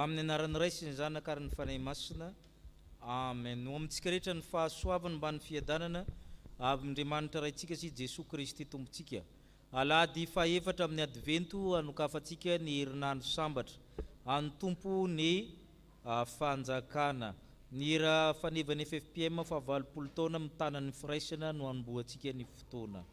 amin'ny anaran'ny Ray sy ny Zanaka ary ny Fanahy Masina. Amen. No amintsika rehetra ny fahasoavana mba ny fiadanana Andriamanitra raintsika sy Jesosy Kristy tompontsika. Alahady fahaefatra amin'ny advento anokafantsika ny herinandro sambatra. Any tompo ny fanjakana. Ny hera fanevany FFPM fa 80 taona mitana ny firaisana no anombohantsika ny fotoana.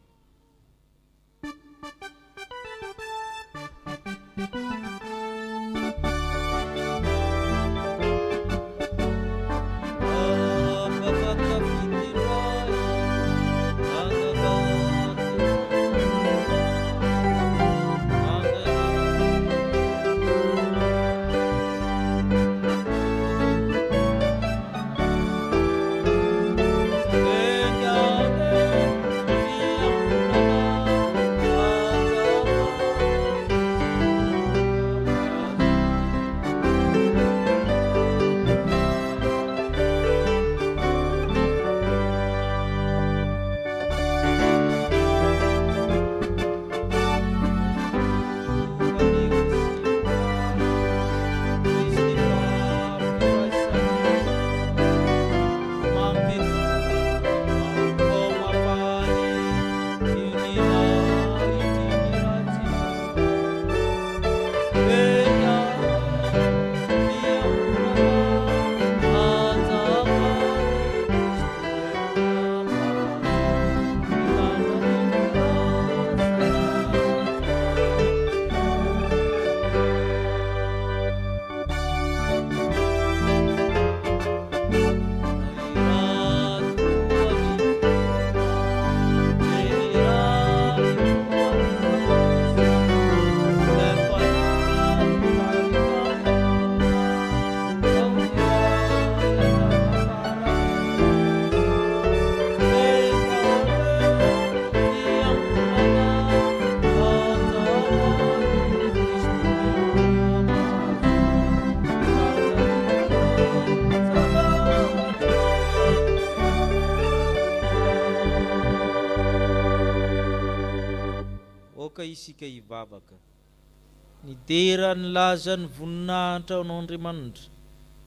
Isika hivavaka. Ny dera ny laza ny voninahitra ao Andriamanitra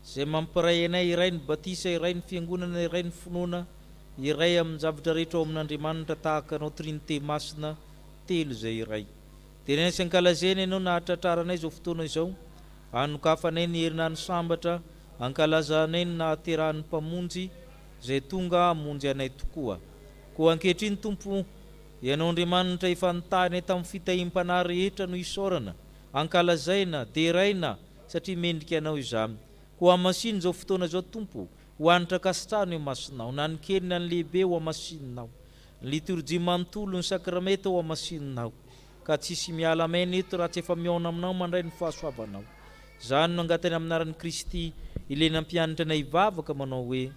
izay mampiray anay, iray ny batisa, iray ny fiangonana, iray ny finoana, iray amin'ny zavatra rehetra ao amin'Andriamanitra tahaka anao Trinité Masina telo izay iray. Dia ny ankalazana ianao nahatratraranay izao fotoana izao, anokafanay ny herinandro sambatra, ankalazanay ny nahaterahan'ny mpamonjy izay tonga hamonjy anay tokoa. Koa ankehitriny Tompo, ianao Andriamanitra efa nitahinay tamin'ny fitahim-panahy rehetra no isaorana, ankalazaina, deraina satria mendrika anao izany. Koa amasinina izao fotoana izao Tompo, hoanitra kasitrano eo masinao, na ny kely na ny lehibe ho amasinao, ny liturjia manontolo ny sakrameta ho amasinao, ka tsisy miala maina eto raha tsy efa miaona aminao mandray ny fahasoavanao. Izany no angatany amin'ny anaran'i Kristy ilena ampianatra anay hivavaka manao hoe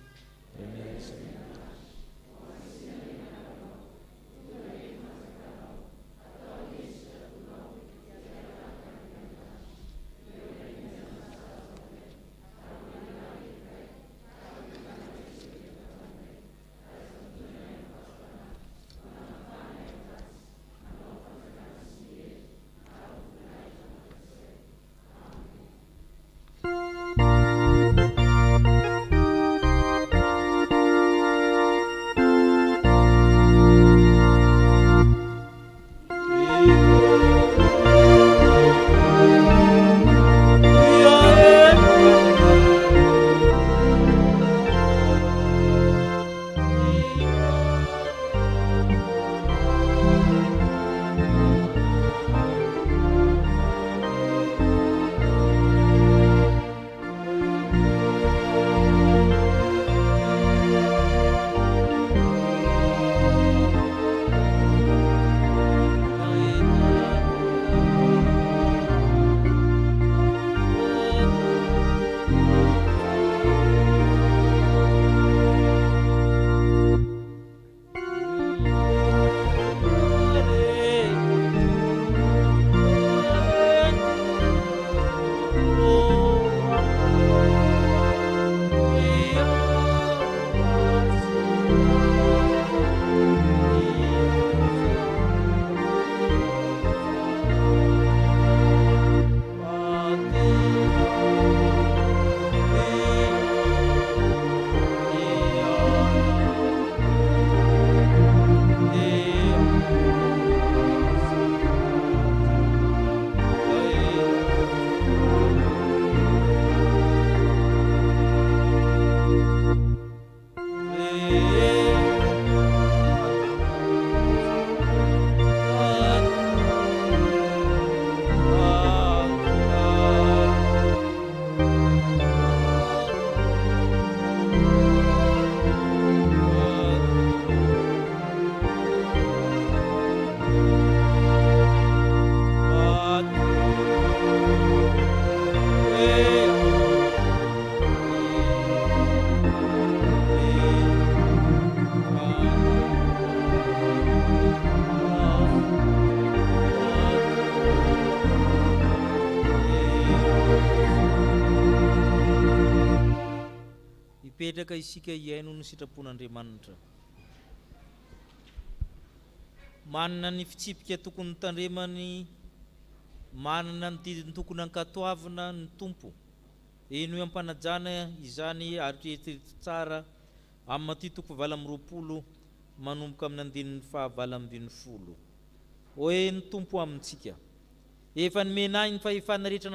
Ipetraka isika iaino ny sitrapon'Andriamanitra. Manana ny fitsipika tokony tandremany, manana ny didiny tokony ankatoavana ny tompo. Eno ampanajana izany ary tsara amin'ny matitoko 20 manomboka amin'ny andininy 20. Oe ny tompo amintsika. Efa nomenahy ny fahefanana rehetra